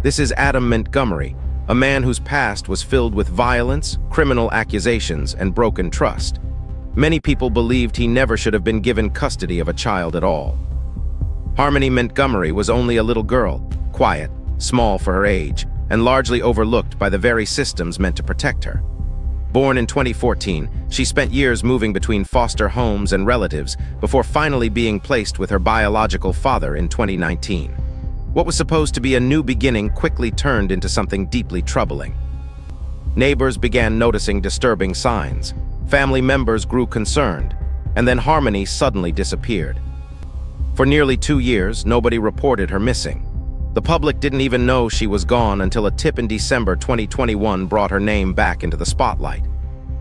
This is Adam Montgomery, a man whose past was filled with violence, criminal accusations, and broken trust. Many people believed he never should have been given custody of a child at all. Harmony Montgomery was only a little girl, quiet, small for her age, and largely overlooked by the very systems meant to protect her. Born in 2014, she spent years moving between foster homes and relatives before finally being placed with her biological father in 2019. What was supposed to be a new beginning quickly turned into something deeply troubling. Neighbors began noticing disturbing signs. Family members grew concerned, and then Harmony suddenly disappeared. For nearly 2 years, nobody reported her missing. The public didn't even know she was gone until a tip in December 2021 brought her name back into the spotlight.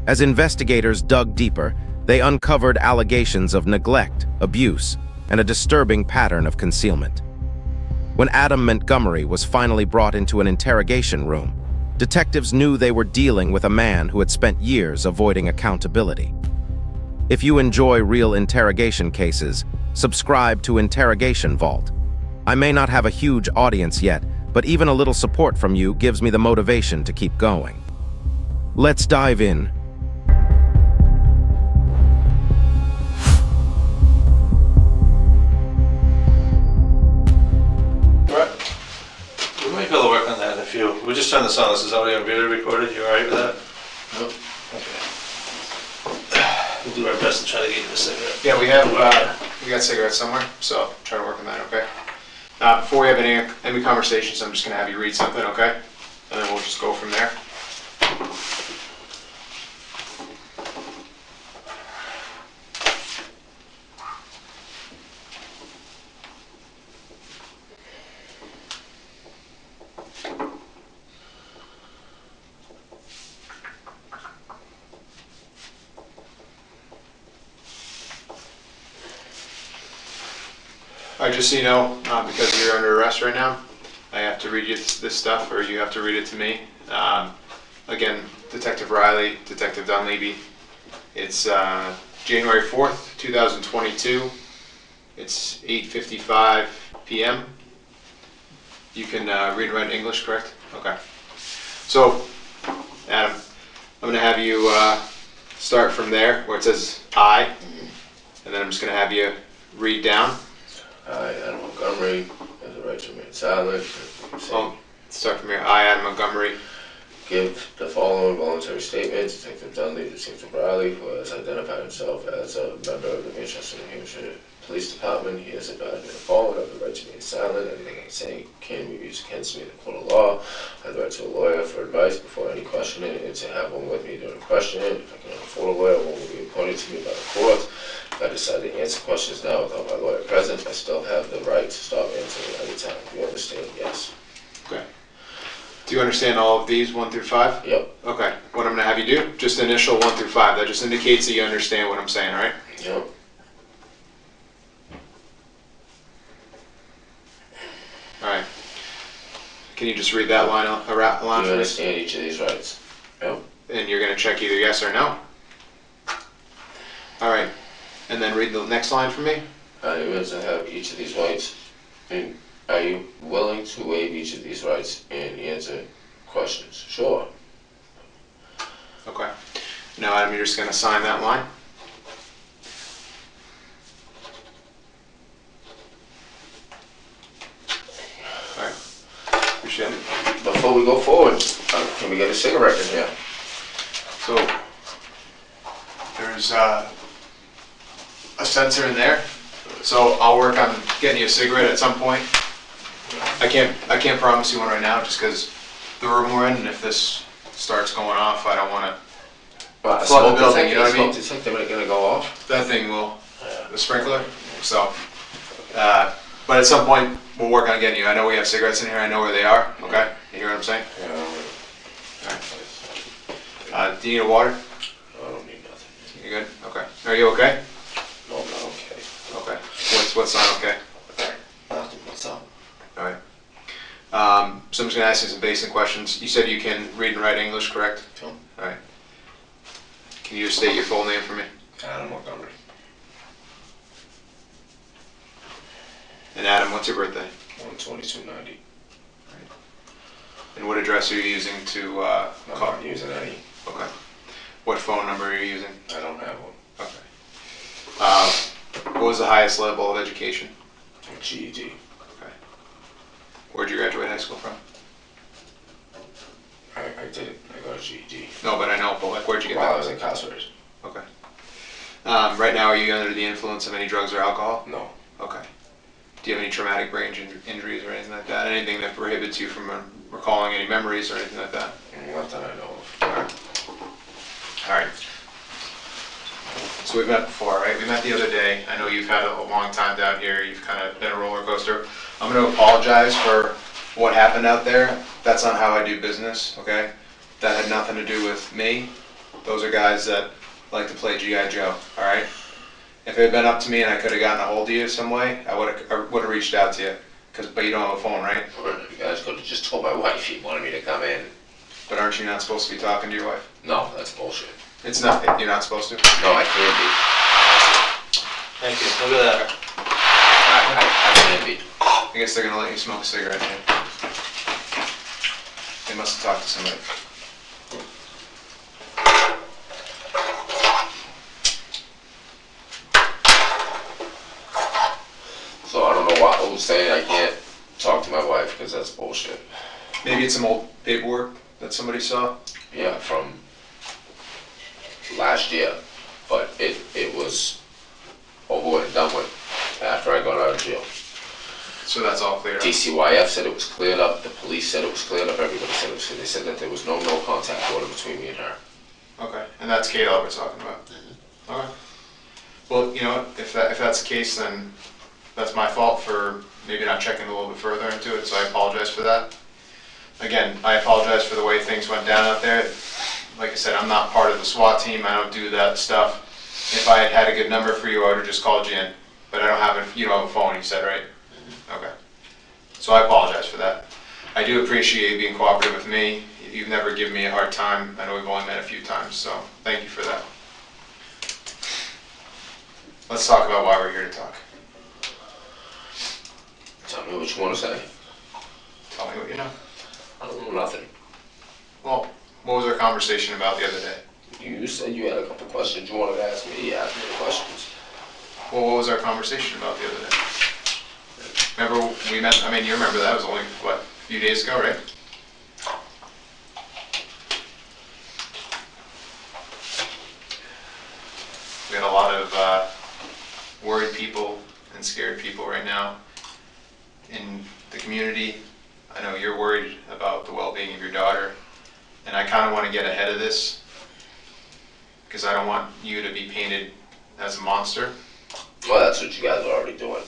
As investigators dug deeper, they uncovered allegations of neglect, abuse, and a disturbing pattern of concealment. When Adam Montgomery was finally brought into an interrogation room, detectives knew they were dealing with a man who had spent years avoiding accountability. If you enjoy real interrogation cases, subscribe to Interrogation Vault. I may not have a huge audience yet, but even a little support from you gives me the motivation to keep going. Let's dive in. We might be able to work on that if you. We just turn this on. This is audio and video recorded. You alright with that? Nope. Okay. We'll do our best to try to get you the cigarette. Yeah, we got cigarettes somewhere, so try to work on that, okay? Before we have any conversations, I'm just gonna have you read something, okay? And then we'll just go from there. All right, just so you know, because you're under arrest right now, I have to read you this stuff, or you have to read it to me. Again, Detective Riley, Detective Dunleavy. It's January 4th, 2022. It's 8:55 p.m. You can read and write English, correct? Okay. So, Adam, I'm going to have you start from there, where it says I, and then I'm just going to have you read down. I, Adam Montgomery, has the right to remain silent. Well, start from here. I, Adam Montgomery, Give the following voluntary statement. Detective Dunleavy, Detective Riley, who has identified himself as a member of the Manchester, New Hampshire Police Department. He has advised me the following: I have the right to remain silent. Anything I say can be used against me in the court of law. I have the right to a lawyer for advice before any questioning, and to have one with me during questioning. If I cannot afford a lawyer, one will be appointed to me by the court. If I decide to answer questions now without my lawyer present, I still have the right to stop answering at any time. Do you understand? Yes. Okay. Do you understand all of these, 1 through 5? Yep. Okay. What I'm going to have you do, just initial 1 through 5. That just indicates that you understand what I'm saying, all right? Yep. All right. Can you just read that line Do for you me? understand each of these rights? Yep. And you're going to check either yes or no? All right. And then read the next line for me. Are you willing to have each of these rights? And are you willing to waive each of these rights and answer questions? Sure. Okay. Now, Adam, you're just going to sign that line. All right. Appreciate it. Before we go forward, can we get a cigarette in here? So, there's a sensor in there. So I'll work on getting you a cigarette at some point. I can't promise you one right now, just because the room we're in, and if this starts going off, I don't want to flood the building. You know what I mean? Do you think they're gonna go off? That thing will, the sprinkler. So, but at some point we'll work on getting you. I know we have cigarettes in here. I know where they are. Okay, you hear what I'm saying? Yeah. All right. Do you need a water? I don't need nothing. You good? Okay. Are you okay? No, I'm not okay. Okay. What's not okay? Nothing. What's up? All right. So I'm just gonna ask you some basic questions. You said you can read and write English, correct? Sure. All right. Can you just state your full name for me? Adam Montgomery. And Adam, what's your birthday? 1/22/90. And what address are you using to I'm call? not using any. Okay. What phone number are you using? I don't have one. Okay. What was the highest level of education? GED. Okay. Where'd you graduate high school from? I did. I got a GED. No, but I know, but like, where'd you get While I that? was incarcerated. Okay. Right now, are you under the influence of any drugs or alcohol? No. Okay. Do you have any traumatic brain injuries or anything like that? Anything that prohibits you from recalling any memories or anything like that? Not that I know of. All right. So we've met before, right? We met the other day. I know you've had a long time down here. You've kind of been a roller coaster. I'm going to apologize for what happened out there. That's not how I do business, okay? That had nothing to do with me. Those are guys that like to play G.I. Joe, all right? If it had been up to me and I could have gotten a hold of you some way, I would have reached out to you. But you don't have a phone, right? You guys could have just told my wife you wanted me to come in. But aren't you not supposed to be talking to your wife? No, that's bullshit. It's not. You're not supposed to? No, I can't be. Thank you. Look at that. I can't be. I guess they're going to let you smoke a cigarette here. They must have talked to somebody. So I don't know why I was saying I can't talk to my wife because that's bullshit. Maybe it's some old paperwork that somebody saw. Yeah, from last year, but it was over and done with after I got out of jail. So that's all clear. DCYF said it was cleared up, the police said it was cleared up, everybody said it was cleared. They said that there was no contact order between me and her. Okay, and that's Kayla we're talking about. Okay. Well, you know what? If that's the case, then that's my fault for maybe not checking a little bit further into it. So I apologize for that. Again, I apologize for the way things went down out there. Like I said, I'm not part of the SWAT team. I don't do that stuff. If I had had a good number for you, I would have just called you in. But I don't have a, you don't have a phone, you said, right? Okay. So I apologize for that. I do appreciate you being cooperative with me. You've never given me a hard time. I know we've only met a few times, so thank you for that. Let's talk about why we're here to talk. Tell me what you want to say. Tell me what you know. I don't know nothing. Well, what was our conversation about the other day? You said you had a couple questions you wanted to ask me. You asked me the questions. Well, what was our conversation about the other day? Remember we met, I mean, you remember that was only, what, a few days ago, right? We had a lot of worried people and scared people right now in the community. I know you're worried about the well-being of your daughter, and I kind of want to get ahead of this because I don't want you to be painted as a monster. Well, that's what you guys are already doing.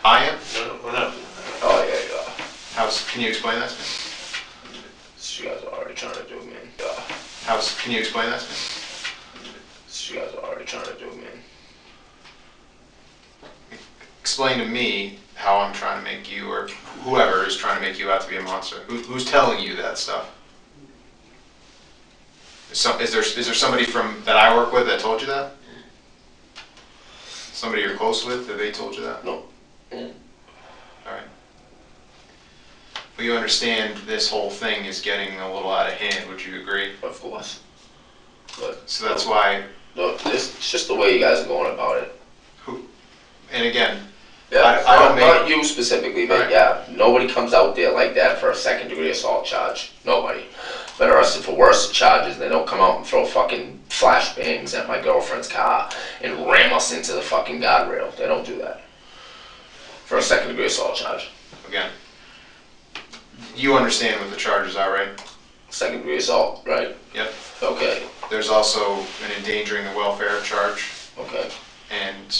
I am? We're not. Oh, yeah. Can you explain that to me? That's what you guys are already trying to do, man. Can you explain that to me? That's what you guys are already trying to do, man. Explain to me how I'm trying to make you, or whoever is trying to make you out to be a monster. Who's telling you that stuff? Is there somebody that I work with that told you that? Somebody you're close with, that they told you that? No. All right. Well, you understand this whole thing is getting a little out of hand, would you agree? Of course. But So that's why, no, it's just the way you guys are going about it. and again, Yeah, I don't not you specifically, but Right. yeah, nobody comes out there like that for a second-degree assault charge. Nobody. But arrested for worse charges, they don't come out and throw fucking flashbangs at my girlfriend's car and ram us into the fucking guardrail. They don't do that. For a second-degree assault charge. again, you understand what the charges are, right? Second-degree assault, right? Yep. Okay, There's also an endangering the welfare charge okay. and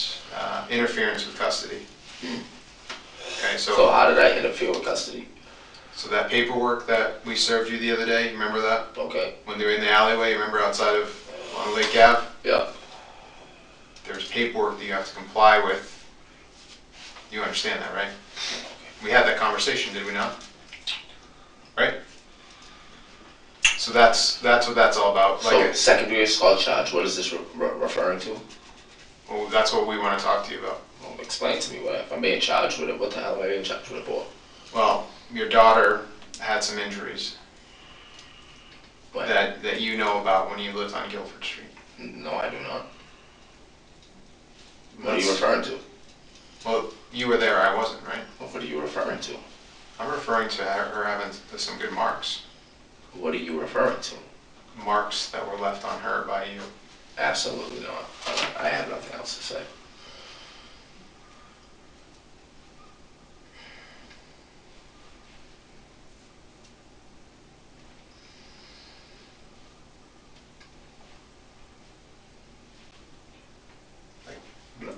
interference with custody. Okay, So how did I interfere with custody? So that paperwork that we served you the other day, you remember that? Okay, When they were in the alleyway, remember outside of on Lake Ave? yeah. There's paperwork that you have to comply with. You understand that, right? We had that conversation, did we not? Right? So that's what that's all about. So second-degree assault charge, what is this referring to? Well, that's what we want to talk to you about. Well, explain to me, if I'm being charged with it, what the hell am I being charged with it for? Well, your daughter had some injuries, What? that you know about when you lived on Guilford Street? No, I do not. What are you referring to? Well, you were there, I wasn't, right? What are you referring to? I'm referring to her having some good marks. What are you referring to? Marks that were left on her by you. Absolutely not. I have nothing else to say.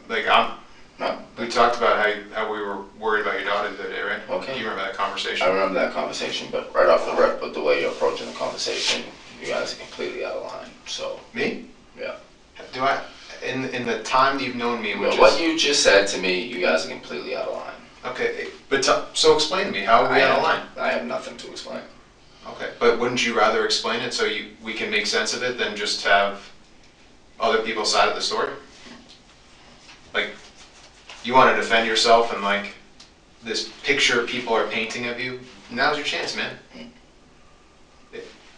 Like, No. we talked about how we were worried about your daughter the other day, right? Okay. Do you remember that conversation? I remember that conversation, but right off the rip, with the way you're approaching the conversation, you guys are completely out of line. So, Me? yeah. Do I? In the time that you've known me, which What is... you just said to me, you guys are completely out of line. Okay, but so explain to me, how are we out of line? I have nothing to explain. Okay, but wouldn't you rather explain it so we can make sense of it than just have other people's side of the story? Like, you want to defend yourself and like this picture people are painting of you, now's your chance, man.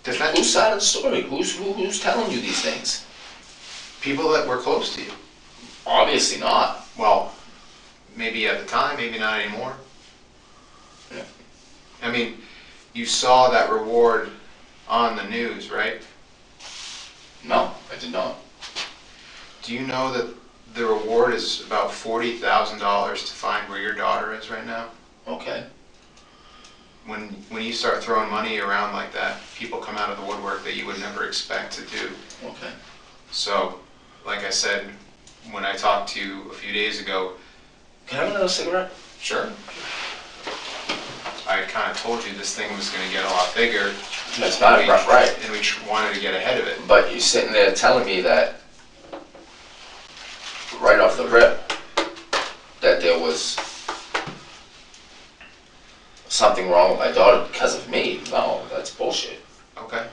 Defend Whose side of the story? Who's telling you these things? people that were close to you. Obviously not. Well, maybe at the time, maybe not anymore. Yeah. I mean, you saw that reward on the news, right? No, I did not. Do you know that the reward is about $40,000 to find where your daughter is right now? Okay. When you start throwing money around like that, people come out of the woodwork that you would never expect to do. Okay. So, like I said, when I talked to you a few days ago, Can I have another cigarette? sure, I kind of told you this thing was going to get a lot bigger. That's not right. And we wanted to get ahead of it. But you're sitting there telling me that right off the rip that there was something wrong with my daughter because of me. No, that's bullshit. Okay.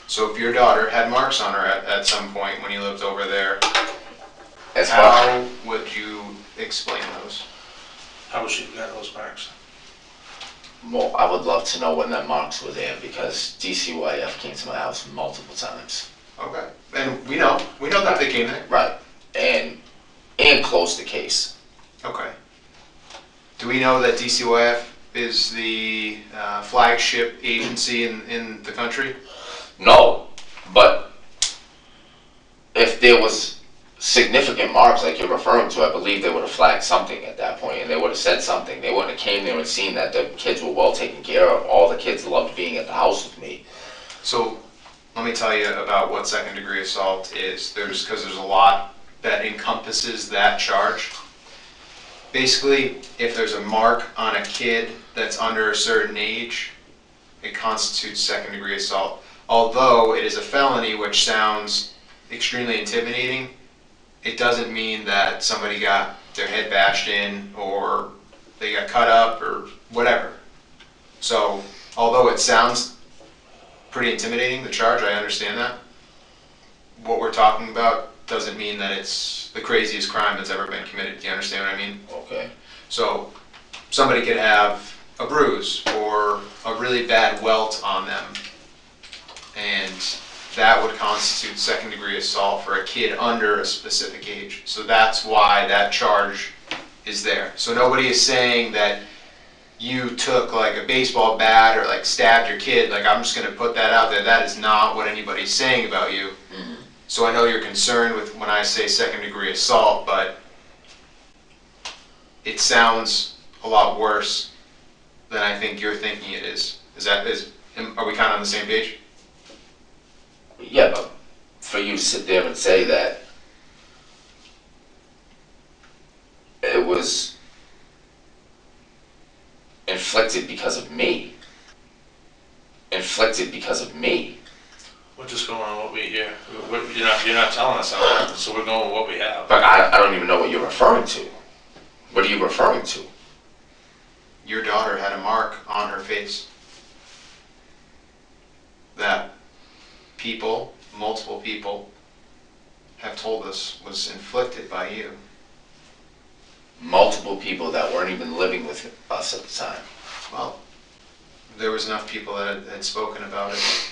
So if your daughter had marks on her at some point when you lived over there, As far how would you explain those? How would she get those marks? well, I would love to know when that marks were there because DCYF came to my house multiple times. Okay. And we know that they came there. Right. And closed the case. Okay. Do we know that DCYF is the flagship agency in the country? No, but if there was significant marks like you're referring to, I believe they would have flagged something at that point and they would have said something. They wouldn't have came there and seen that the kids were well taken care of. All the kids loved being at the house with me. So let me tell you about what second degree assault is. Because there's a lot that encompasses that charge. Basically, if there's a mark on a kid that's under a certain age, it constitutes second degree assault. Although it is a felony, which sounds extremely intimidating, it doesn't mean that somebody got their head bashed in or they got cut up or whatever. So, although it sounds pretty intimidating, the charge, I understand that. What we're talking about doesn't mean that it's the craziest crime that's ever been committed. Do you understand what I mean? Okay. So, somebody could have a bruise or a really bad welt on them, and that would constitute second degree assault for a kid under a specific age. So that's why that charge is there. So nobody is saying that you took like a baseball bat or like stabbed your kid. Like, I'm just going to put that out there. That is not what anybody's saying about you. Mm-hmm. So I know you're concerned with when I say second degree assault, but it sounds a lot worse than I think you're thinking it is. Are we kind of on the same page? Yeah, but for you to sit there and say that it was inflicted because of me. Inflicted because of me. We're just going on what we hear. You're not telling us how it happened, so we're going with what we have. But I don't even know what you're referring to. What are you referring to? Your daughter had a mark on her face that multiple people, have told us was inflicted by you. Multiple people that weren't even living with us at the time. Well, there was enough people that had spoken about it.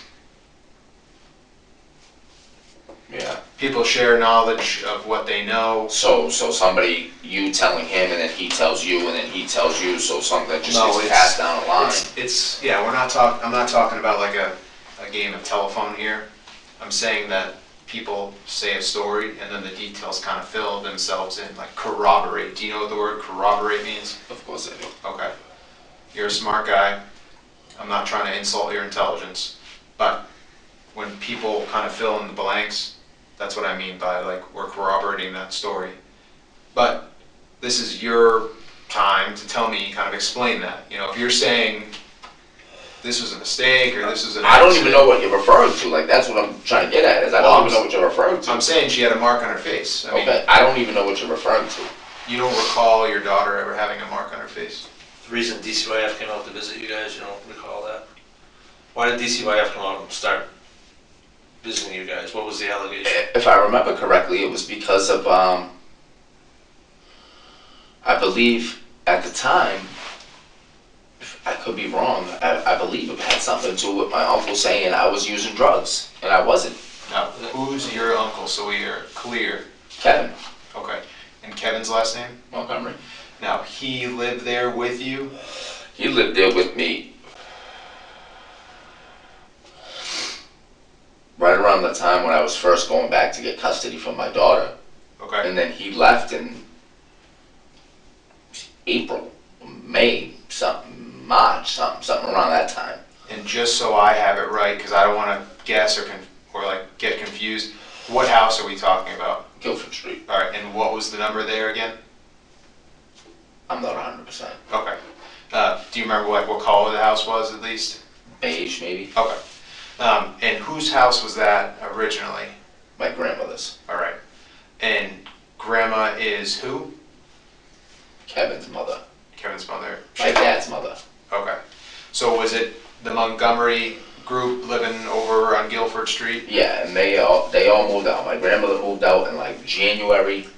people share knowledge of what they know. So somebody, you telling him, and then he tells you, and then he tells you, so something that just No, gets passed down the line. It's yeah. I'm not talking about like a game of telephone here. I'm saying that people say a story and then the details kind of fill themselves in, like corroborate. Do you know what the word corroborate means? Of course I do. Okay. You're a smart guy. I'm not trying to insult your intelligence, but when people kind of fill in the blanks, that's what I mean by like we're corroborating that story. But this is your time to tell me, kind of explain that. You know, if you're saying this was a mistake or this was an I don't even accident. know what you're referring to. Like, that's what I'm trying to get at, is I don't even know what you're referring to. I'm saying she had a mark on her face. I mean, Okay, I don't even know what you're referring to. you don't recall your daughter ever having a mark on her face? The reason DCYF came out to visit you guys, you don't recall that? Why did DCYF come out and start visiting you guys? What was the allegation? If I remember correctly, it was because of, I believe at the time, I could be wrong, I believe it had something to do with my uncle saying I was using drugs, and I wasn't. Now, who's your uncle, so we are clear? Kevin Okay. And Kevin's last name? Montgomery. Now, he lived there with you? He lived there with me right around the time when I was first going back to get custody from my daughter. Okay. And then he left in April, May, March, something around that time. And just so I have it right, because I don't want to guess or like get confused, what house are we talking about? Guilford Street. All right, and what was the number there again? I'm not 100%. Okay. Do you remember what color the house was at least? Beige, maybe. Okay. And whose house was that originally? My grandmother's. All right. And grandma is who? Kevin's mother. Kevin's mother. My dad's mother. Okay. So was it the Montgomery group living over on Guilford Street? Yeah, and they all moved out. My grandmother moved out in like January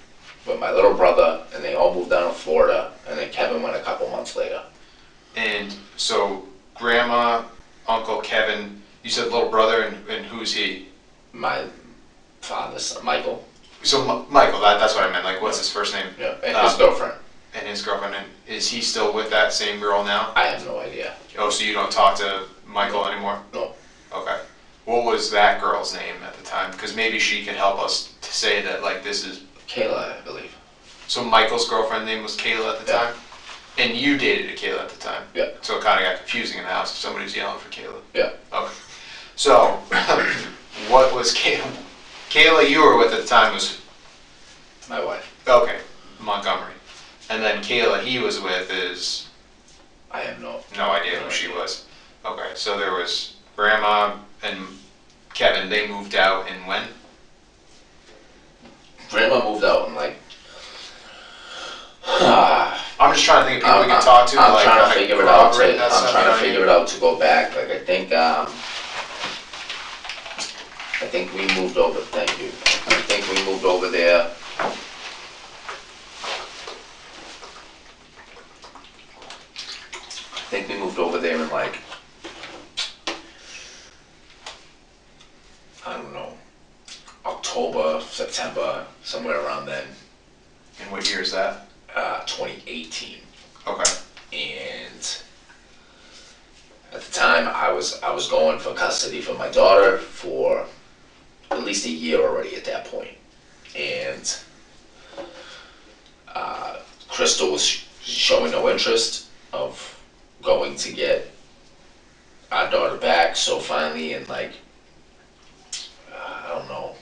with my little brother, and they all moved down to Florida, and then Kevin went a couple months later. And so grandma, uncle Kevin, you said little brother, and who's he? My father's son, Michael. So Michael, that's what I meant. Like, what's his first name? Yeah, and his girlfriend. And his girlfriend. And is he still with that same girl now? I have no idea. Oh, so you don't talk to Michael anymore? No. Okay. What was that girl's name at the time? Because maybe she can help us to say that, like, this is... Kayla, I believe. So Michael's girlfriend's name was Kayla at the time? And you dated a Kayla at the time? Yeah. So it kind of got confusing in the house if somebody was yelling for Kayla? Yeah. Okay. So, what was Kayla? Kayla you were with at the time was... My wife. Okay, Montgomery. And then Kayla he was with is... I have no idea who she was. Okay, so there was Grandma and Kevin, they moved out in when? Grandma moved out in like... I'm just trying to think of people we can talk to. I'm like, trying to figure it out. corroborate that stuff, I'm trying you know to what I figure mean? it out to go back. Like I think we moved over. Thank you. I think we moved over there. I think we moved over there in like, I don't know, October, September, somewhere around then. And what year is that? 2018. Okay. And at the time I was going for custody for my daughter for at least a year already at that point. And Crystal was showing no interest of going to get our daughter back. So finally in like, I don't know,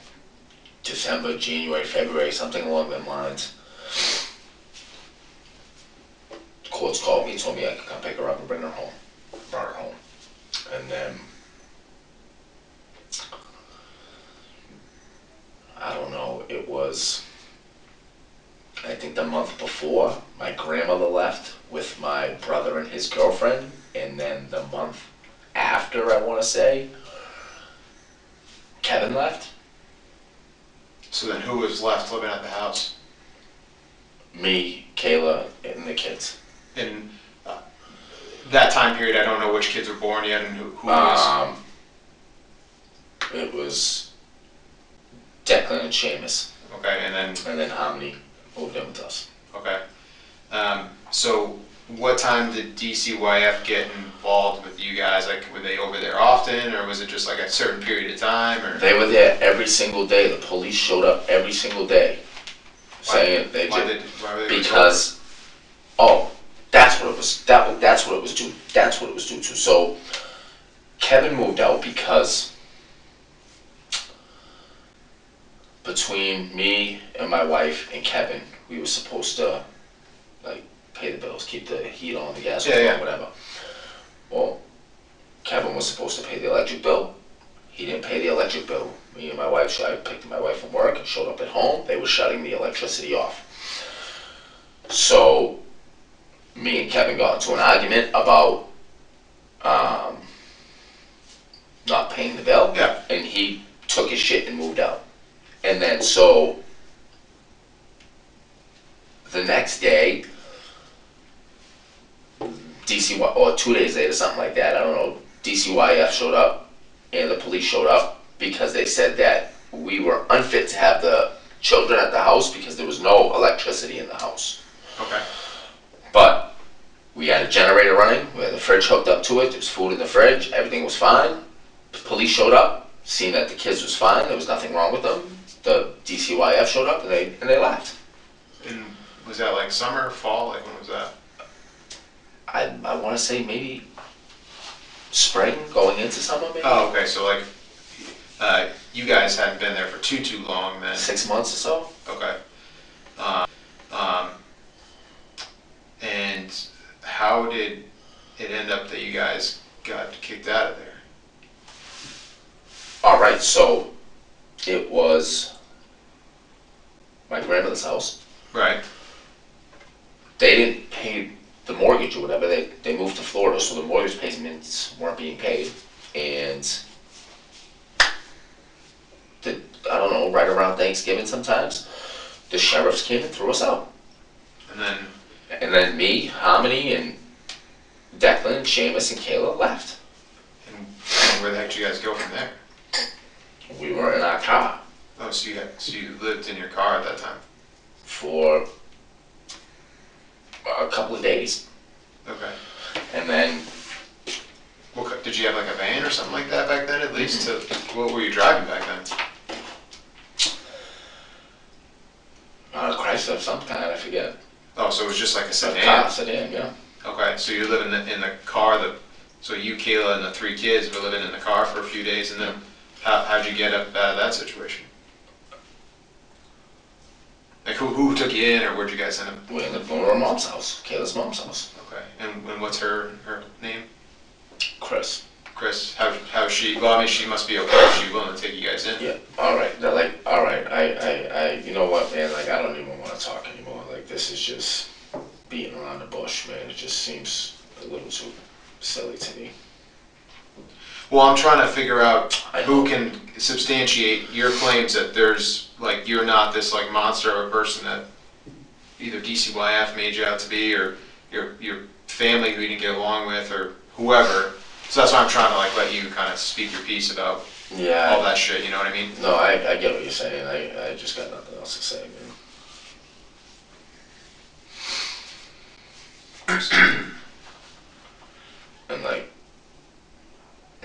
December, January, February, something along them lines, the courts called me and told me I could come pick her up and bring her home. Brought her home. And then, I don't know, it was, I think the month before, my grandmother left with my brother and his girlfriend, and then the month after, I want to say, Kevin left. So then who was left living at the house? Me, Kayla, and the kids. In that time period, I don't know which kids were born yet and who was. It was Declan and Seamus, Okay, and then Harmony moved in with us. okay. So what time did DCYF get involved with you guys? Like, were they over there often, or was it just like a certain period of time, or? They were there every single day. The police showed up every single day, saying Why were they? because, oh, that's what it was. That's what it was due. That's what it was due to. So Kevin moved out because between me and my wife and Kevin, we were supposed to like pay the bills, keep the heat on, the gas on, whatever. Well, Kevin was supposed to pay the electric bill. He didn't pay the electric bill. Me and my wife, I picked my wife from work and showed up at home. They were shutting the electricity off. So me and Kevin got into an argument about not paying the bill. Yeah. And he took his shit and moved out. And then so the next day, or 2 days later, something like that, I don't know, DCYF showed up and the police showed up because they said that we were unfit to have the children at the house because there was no electricity in the house. Okay. But we had a generator running, we had the fridge hooked up to it, there was food in the fridge, everything was fine. The police showed up, seen that the kids was fine, there was nothing wrong with them. The DCYF showed up and they left. And was that like summer, fall? Like, when was that? I want to say maybe spring, going into summer, maybe. Oh, okay. So like, you guys hadn't been there for too long then. 6 months or so. Okay. And how did it end up that you guys got kicked out of there? All right, so it was my grandmother's house. Right. They didn't pay the mortgage or whatever. They moved to Florida, so the mortgage payments weren't being paid. And I don't know, right around Thanksgiving sometimes, the sheriffs came and threw us out. And then me, Harmony, and Declan, and Seamus, and Kayla left. and where the heck did you guys go from there? We were in our car Oh, so you lived in your car at that time. for a couple of days. Okay. And then Did you have like a van or something like that back then? At least what were you driving back then? Chrysler of some kind, I forget. Oh, so it was just like a A sedan. car sedan, yeah. Okay, so you live in the car. So you, Kayla, and the 3 kids were living in the car for a few days, and then how'd you get up out of that situation? Like who took you in, or where'd you guys end up? We ended up going to our mom's house, Kayla's mom's house. Okay, and what's her name? Chris. Chris. How's she? Well, I mean, she must be okay. Is she willing to take you guys in? Yeah. All right. They're like, all right. I. You know what, man? Like, I don't even want to talk anymore. Like, this is just beating around the bush, man. It just seems a little too silly to me. Well, I'm trying to figure out I who know. can substantiate your claims that there's like you're not this like monster of a person that either DCYF made you out to be, or your family who you didn't get along with, or whoever. So that's why I'm trying to like let you kind of speak your piece about Yeah. all that shit. You know what I mean? No, I get what you're saying. I just got nothing else to say, man. And like,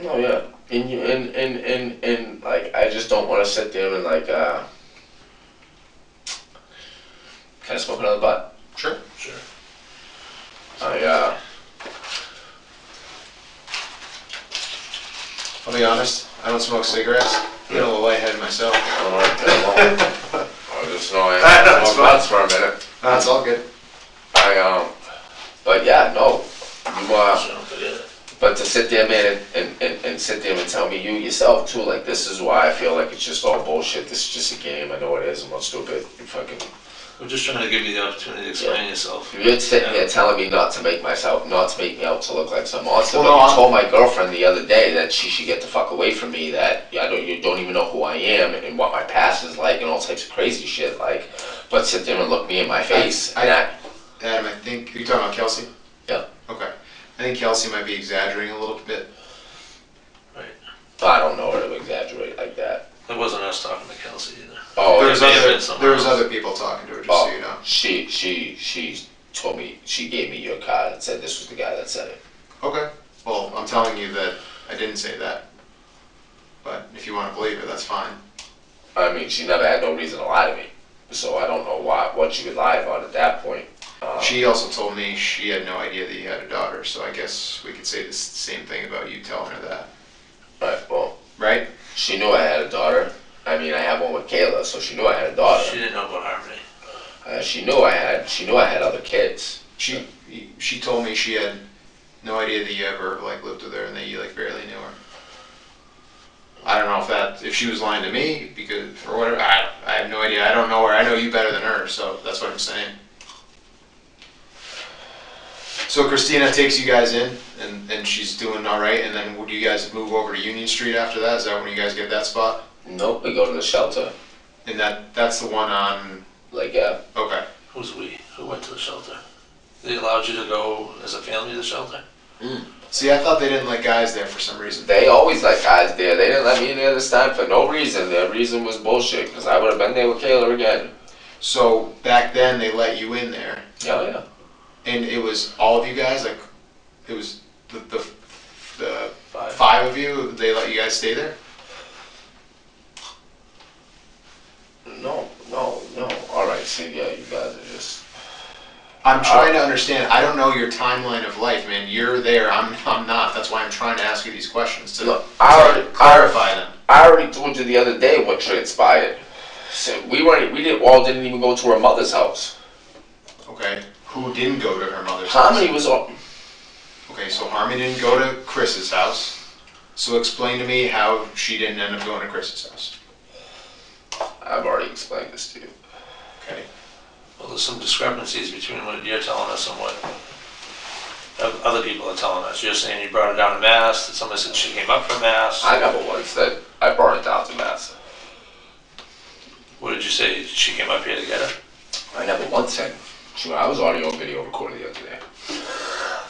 no, yeah. And like, I just don't want to sit there and like, can I smoke another butt? Sure. Sure. I'll be honest. I don't smoke cigarettes. I'm a little lightheaded myself. Alright, well, I just know I No, it's smoke butts for a minute. That's all good. But yeah, no. Jump it in. But to sit there, man, and sit there and tell me you yourself too, like, this is why I feel like it's just all bullshit. This is just a game. I know it is. I'm not stupid. You fucking. We're just trying to give you the opportunity to explain yourself. You're sitting there telling me not to make me out to look like some monster. Well, But no, you I'm- told my girlfriend the other day that she should get the fuck away from me. That you don't even know who I am and what my past is like and all types of crazy shit. Like, but sit there and look me in my face and act. Adam, I think you're talking about Kelsey. Yeah. Okay. I think Kelsey might be exaggerating a little bit. Right. I don't know her to exaggerate like that. It wasn't us talking to Kelsey either. Oh, There was may have been someone there was else. other people talking to her, just so you know. she told me, she gave me your card and said this was the guy that said it. Okay. Well, I'm telling you that I didn't say that. But if you want to believe it, that's fine. I mean, she never had no reason to lie to me, so I don't know what she would lie about at that point. She also told me she had no idea that you had a daughter, so I guess we could say the same thing about you telling her that. Right, well, Right? she knew I had a daughter. I mean, I have one with Kayla, so she knew I had a daughter. She didn't know about Harmony. She knew I had other kids. She told me she had no idea that you ever like lived with her and that you like barely knew her. I don't know if she was lying to me because or whatever. I have no idea. I don't know her. I know you better than her, so that's what I'm saying. So Christina takes you guys in, and she's doing all right. And then would you guys move over to Union Street after that? Is that when you guys get that spot? Nope, we go to the shelter. And that's the one on. Like, yeah. Okay. Who's we? Who went to the shelter? They allowed you to go as a family to the shelter? See, I thought they didn't let guys there for some reason. They always let guys there. They didn't let me in there this time for no reason. Their reason was bullshit, because I would have been there with Kayla again. So back then they let you in there, Oh, yeah. and it was all of you guys. Like, it was the Five. five of you. They let you guys stay there. No. Alright, see, yeah, you guys are just... I'm trying to understand. I don't know your timeline of life, man. You're there. I'm not. That's why I'm trying to ask you these questions to Look, I clarify them. already told you the other day what transpired. So we didn't even go to her mother's house. Okay. Who didn't go to her mother's house? Harmony was all... Okay, so Harmony didn't go to Chris's house. So explain to me how she didn't end up going to Chris's house. I've already explained this to you. Okay. Well, there's some discrepancies between what you're telling us and what other people are telling us. You're saying you brought her down to Mass, that somebody said she came up from Mass. I never once said I brought it down to Mass. What did you say? She came up here to get her? I never once said... I was audio and video recorded the other day.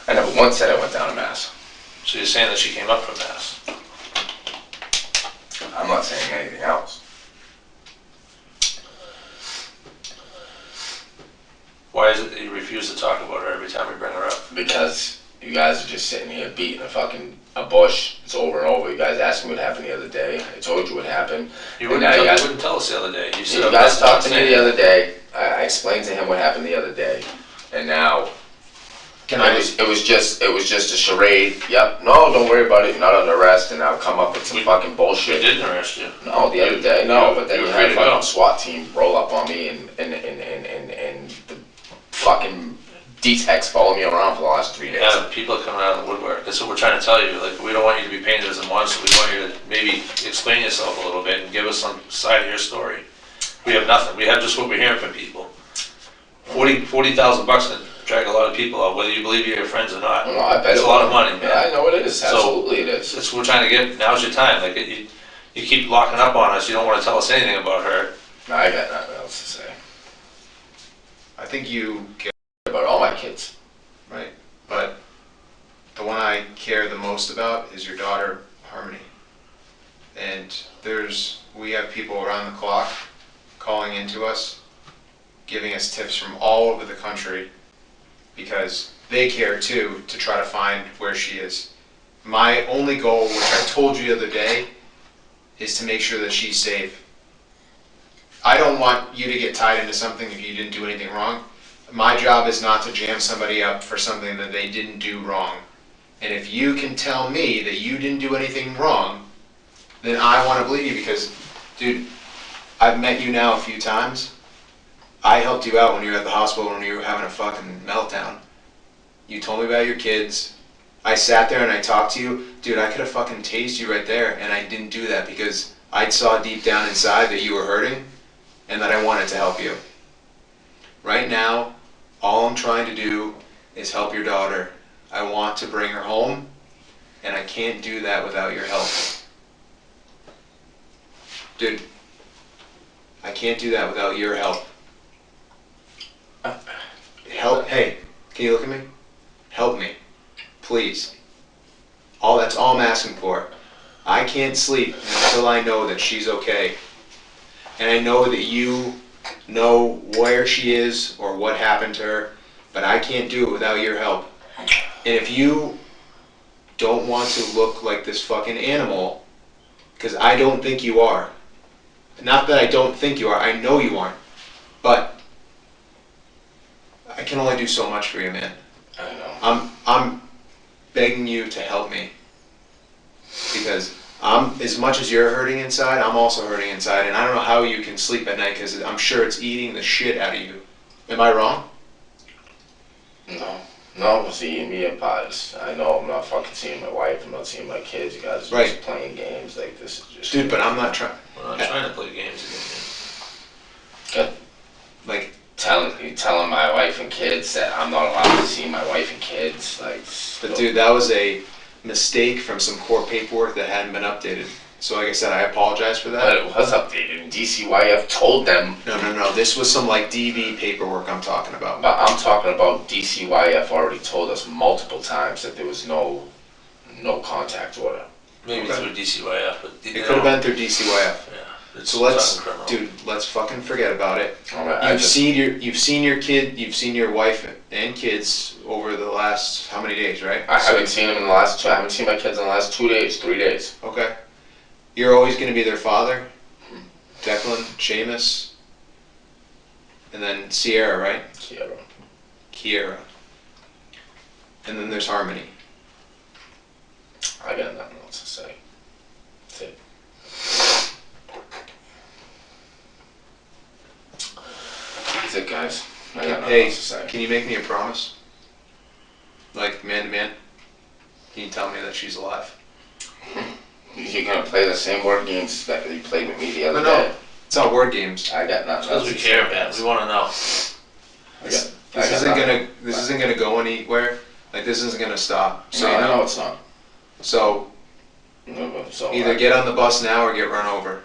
I never once said I went down to Mass. So you're saying that she came up from Mass? I'm not saying anything else. Why is it that you refuse to talk about her every time we bring her up? Because you guys are just sitting here beating a bush. It's over and over. You guys asked me what happened the other day. I told you what happened. You And wouldn't, now you wouldn't tell us the other day. You said You guys talked to me the other day. I explained to him what happened the other day. And now it was just a charade. Yep. No, don't worry about it. You're not under arrest. And now come up with some fucking We bullshit. didn't arrest you. No, the other day. No, but then you you were free had a to go. fucking SWAT team roll up on me and the fucking D-Techs follow me around for the last 3 days. Yeah, people are coming out of the woodwork. That's what we're trying to tell you. Like, we don't want you to be painted as a monster. We want you to maybe explain yourself a little bit and give us some side of your story. We have nothing. We have just what we're hearing from people. $40,000 can drag a lot of people out, whether you believe you're your friends or not. No, I bet It's a lot of money. Yeah, I know it is. Absolutely it is. That's what we're trying to get. Now's your time. Like, you keep locking up on us. You don't want to tell us anything about her. No, I got nothing else to say. I think you get About all my kids. right, but the one I care the most about is your daughter, Harmony. And we have people around the clock calling into us, giving us tips from all over the country because they care too to try to find where she is. My only goal, which I told you the other day, is to make sure that she's safe. I don't want you to get tied into something if you didn't do anything wrong. My job is not to jam somebody up for something that they didn't do wrong. And if you can tell me that you didn't do anything wrong, then I want to believe you because, dude, I've met you now a few times. I helped you out when you were at the hospital when you were having a fucking meltdown. You told me about your kids. I sat there and I talked to you. Dude, I could have fucking tased you right there, and I didn't do that because I saw deep down inside that you were hurting and that I wanted to help you. Right now, all I'm trying to do is help your daughter. I want to bring her home, and I can't do that without your help. Dude, I can't do that without your help. Help, hey, can you look at me? Help me, please. That's all I'm asking for. I can't sleep until I know that she's okay. And I know that you know where she is or what happened to her, but I can't do it without your help. And if you don't want to look like this fucking animal, because I don't think you are. Not that I don't think you are, I know you aren't. But I can only do so much for you, man. I know. I'm begging you to help me. Because as much as you're hurting inside, I'm also hurting inside, and I don't know how you can sleep at night because I'm sure it's eating the shit out of you. Am I wrong? No, it's eating me apart. I know I'm not fucking seeing my wife, I'm not seeing my kids. You guys are Right. just playing games. Like, this is just... Dude, but I'm not trying. We're not trying to play games again, Like, telling my wife and kids that I'm not allowed to see my wife and kids. Like, but dude, that was a mistake from some court paperwork that hadn't been updated. So like I said, I apologize for but that. it was updated. DCYF told them. No. This was some like DV paperwork I'm talking about. But I'm talking about DCYF already told us multiple times that there was no contact order. maybe Okay. through DCYF, but It could have been through DCYF. Yeah, it's So let's, not criminal. dude, let's fucking forget about it. All right, You've seen your wife and kids over the last how many days, right? I haven't seen them in the last I haven't seen my kids in the last 2 days, 3 days. Okay. You're always going to be their father. Declan, Seamus, and then Sierra, right? Kiera. And then there's Harmony. I got nothing else to say. That's it. That's it, guys. I got nothing Hey, else to say. can you make me a promise? Like man to man? Can you tell me that she's alive? You're gonna play the same word games that you played with me the other No, day. it's not word games. I got nothing Because else we to care, say, man. guys. We want to know. This isn't gonna go anywhere. Like this isn't gonna stop. So No, you know. no, it's not. So No, but so either get on the bus now or get run over.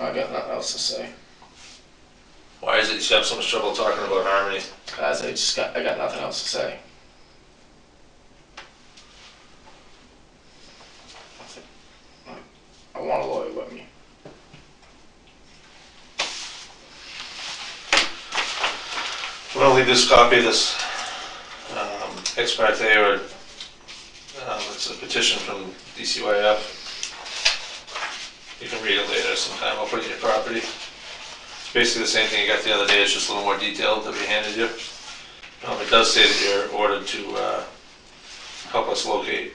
I got nothing else to say. Why is it you have so much trouble talking about Harmony? Guys, I got nothing else to say. I want a lawyer with me. We're gonna leave this copy of this ex parte, or it's a petition from DCYF. You can read it later sometime. I'll put it in your property. It's basically the same thing you got the other day. It's just a little more detailed that we handed you. It does say that you're ordered to help us locate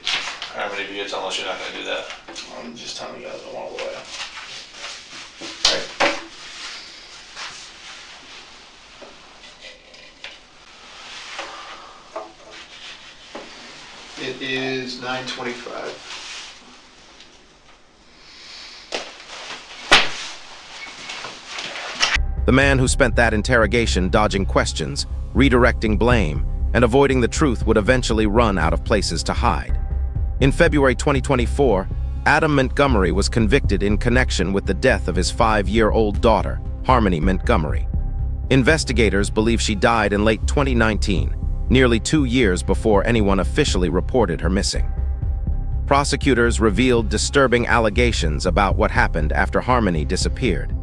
Harmony, but you're telling us you're not gonna do that. I'm just telling you guys I want a lawyer. Right. It is 9:25. The man who spent that interrogation dodging questions, redirecting blame, and avoiding the truth would eventually run out of places to hide. In February 2024, Adam Montgomery was convicted in connection with the death of his 5-year-old daughter, Harmony Montgomery. Investigators believe she died in late 2019, nearly 2 years before anyone officially reported her missing. Prosecutors revealed disturbing allegations about what happened after Harmony disappeared.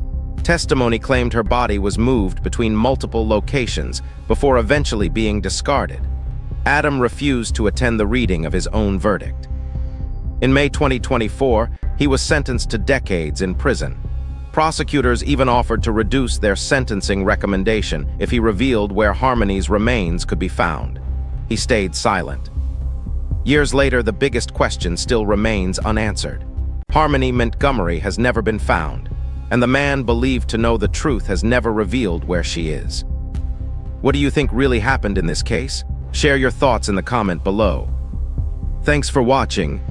Testimony claimed her body was moved between multiple locations before eventually being discarded. Adam refused to attend the reading of his own verdict. In May 2024, he was sentenced to decades in prison. Prosecutors even offered to reduce their sentencing recommendation if he revealed where Harmony's remains could be found. He stayed silent. Years later, the biggest question still remains unanswered. Harmony Montgomery has never been found, and the man believed to know the truth has never revealed where she is. What do you think really happened in this case? Share your thoughts in the comment below. Thanks for watching.